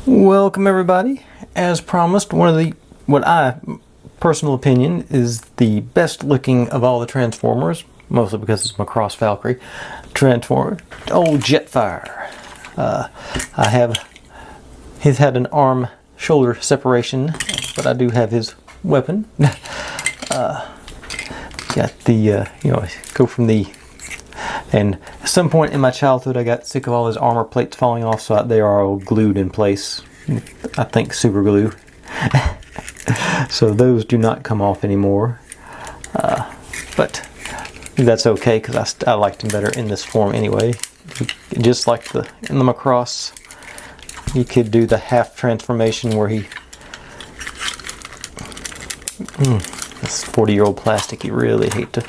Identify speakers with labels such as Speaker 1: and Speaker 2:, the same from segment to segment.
Speaker 1: Welcome everybody. As promised, what I personal opinion is the best looking of all the Transformers, mostly because it's Macross Valkyrie Transformer, old Jetfire. He's had an arm shoulder separation, but I do have his weapon. Got the go from the. And at some point in my childhood, I got sick of all his armor plates falling off, so they are all glued in place. I think super glue. So those do not come off anymore. But that's okay, because I liked him better in this form anyway. Just like in the Macross, he could do the half transformation where he... this 40-year-old plastic, you really hate to...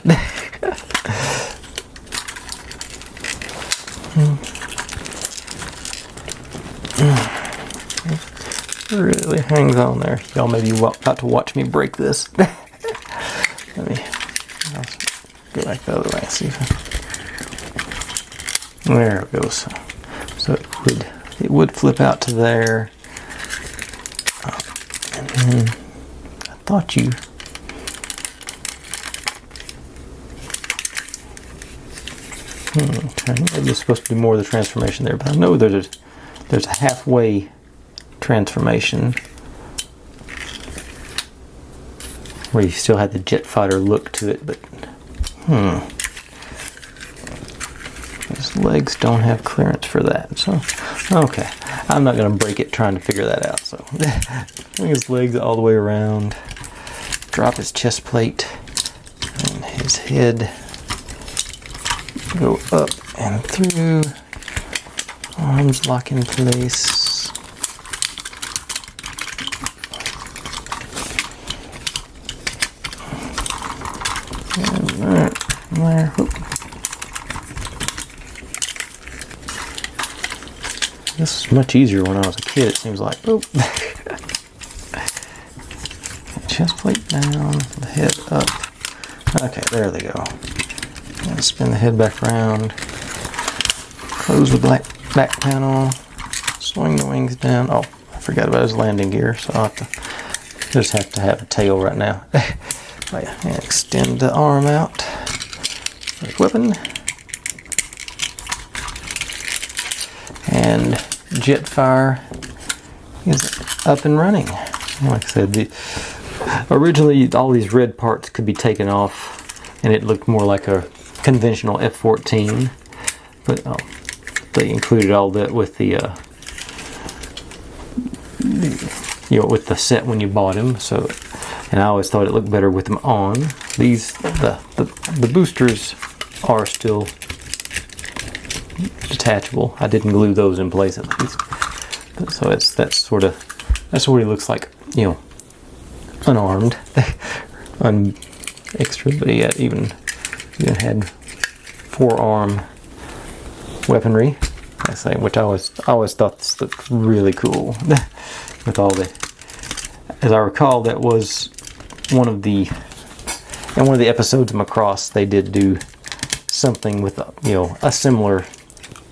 Speaker 1: Really hangs on there. Y'all may be about to watch me break this. I'll go back the other way. See there it goes. So it would flip out to there. And then I thought you. Okay, maybe it's supposed to do more of the transformation there, but I know there's a halfway transformation where you still had the Jetfire look to it, but his legs don't have clearance for that. So okay, I'm not going to break it trying to figure that out. So bring his legs all the way around, drop his chest plate, and his head go up and through, arms lock in place. And there. This was much easier when I was a kid, it seems like. Chest plate down, the head up. Okay, there they go. And spin the head back around. Close the back panel. Swing the wings down. Oh, I forgot about his landing gear, so I'll just have to have a tail right now. And extend the arm out. Weapon. And Jetfire is up and running. Like I said, originally all these red parts could be taken off and it looked more like a conventional F-14, but they included all that with with the set when you bought him. So, and I always thought it looked better with them on. The boosters are still detachable. I didn't glue those in place at least. So that's what he looks like, unarmed, extra. But he even had forearm weaponry. I say, which I always thought this looked really cool. With all the, as I recall, that was in one of the episodes of Macross, they did do something with a similar,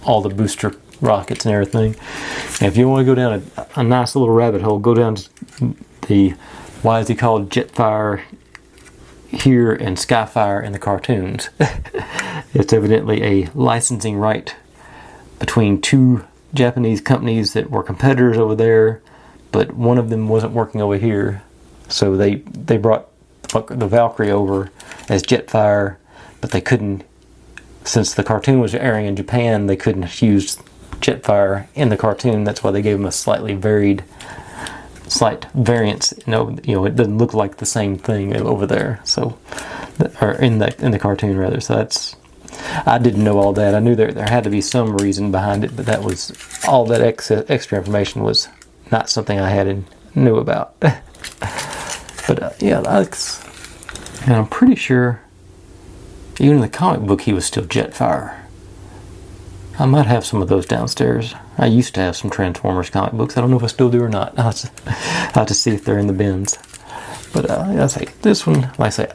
Speaker 1: all the booster rockets and everything. And if you want to go down a nice little rabbit hole, go down to the why is he called Jetfire here and Skyfire in the cartoons. It's evidently a licensing right between two Japanese companies that were competitors over there, but one of them wasn't working over here, so they brought the Valkyrie over as Jetfire, but they couldn't, since the cartoon was airing in Japan, they couldn't use Jetfire in the cartoon. That's why they gave him a slight variance. It doesn't look like the same thing over there. So, or in the cartoon rather. So I didn't know all that. I knew there had to be some reason behind it, but that was all that extra information was not something I knew about. But yeah, and I'm pretty sure even in the comic book he was still Jetfire. I might have some of those downstairs. I used to have some Transformers comic books. I don't know if I still do or not. I'll have to see if they're in the bins. But I say this one, like I say,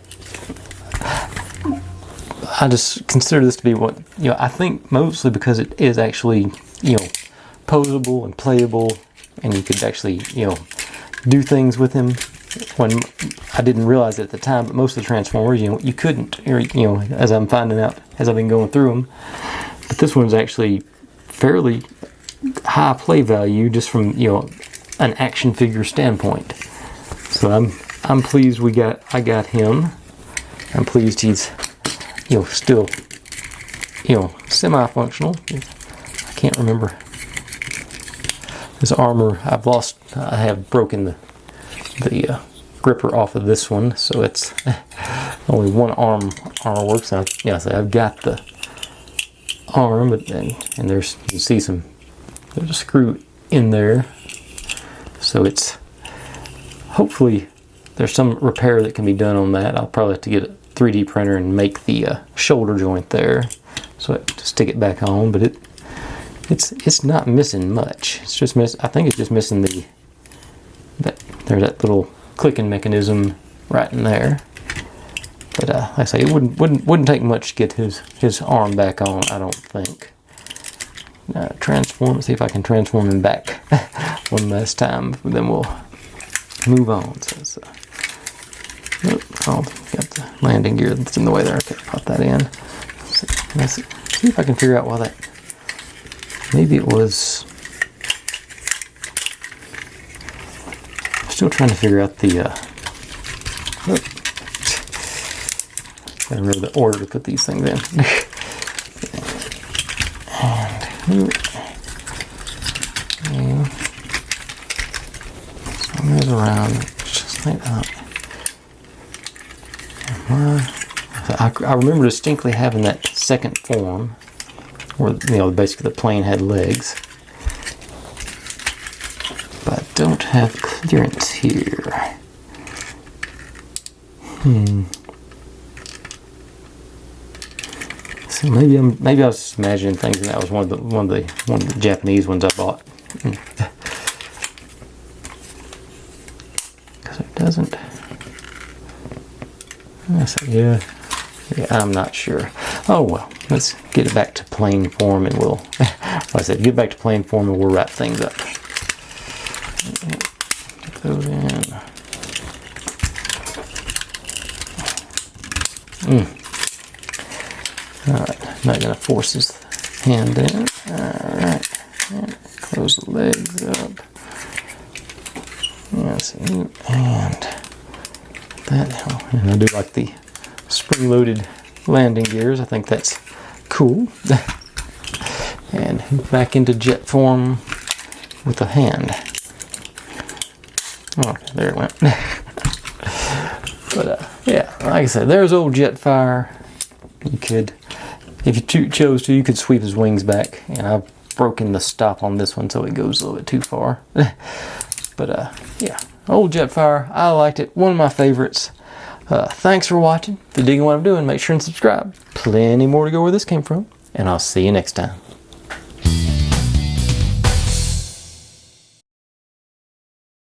Speaker 1: I just consider this to be what, I think mostly because it is actually, posable and playable, and you could actually, do things with him. When I didn't realize it at the time, but most of the Transformers, you couldn't, or, as I'm finding out as I've been going through them. But this one's actually fairly high play value just from, an action figure standpoint. So I'm pleased I got him. I'm pleased he's, still, semi-functional. I can't remember. His armor, I have broken the gripper off of this one, so it's only one armor works. So I've got the arm, but and you can see there's a screw in there, so it's hopefully there's some repair that can be done on that. I'll probably have to get a 3D printer and make the shoulder joint there, so to stick it back on. But it's not missing much. It's just I think it's just missing there's that little clicking mechanism right in there. But like I say, it wouldn't take much to get his arm back on, I don't think. See if I can transform him back one last time. Then we'll move on. So got the landing gear that's in the way there. Okay, pop that in. Let's see if I can figure out why that. Maybe it was. Still trying to figure out the. I remember the order to put these things in. And so there's around. Just like that. I remember distinctly having that second form, where basically the plane had legs. But I don't have clearance here. So maybe I was just imagining things, and that was one of the Japanese ones I bought. Because it doesn't. Yeah, I'm not sure. Oh well, let's get it back to plain form, and we'll. Like I said, get back to plain form, and we'll wrap things up. Get those in. Alright, not going to force his hand in. Alright, close the legs up. Yes, and that. And I do like the spring-loaded landing gears. I think that's cool. And back into jet form with a hand. Oh, there it went. But yeah, like I said, there's old Jetfire. You could, if you chose to, you could sweep his wings back. And I've broken the stop on this one, so it goes a little bit too far. But yeah, old Jetfire. I liked it. One of my favorites. Thanks for watching. If you're digging what I'm doing, make sure and subscribe. Plenty more to go where this came from. And I'll see you next time.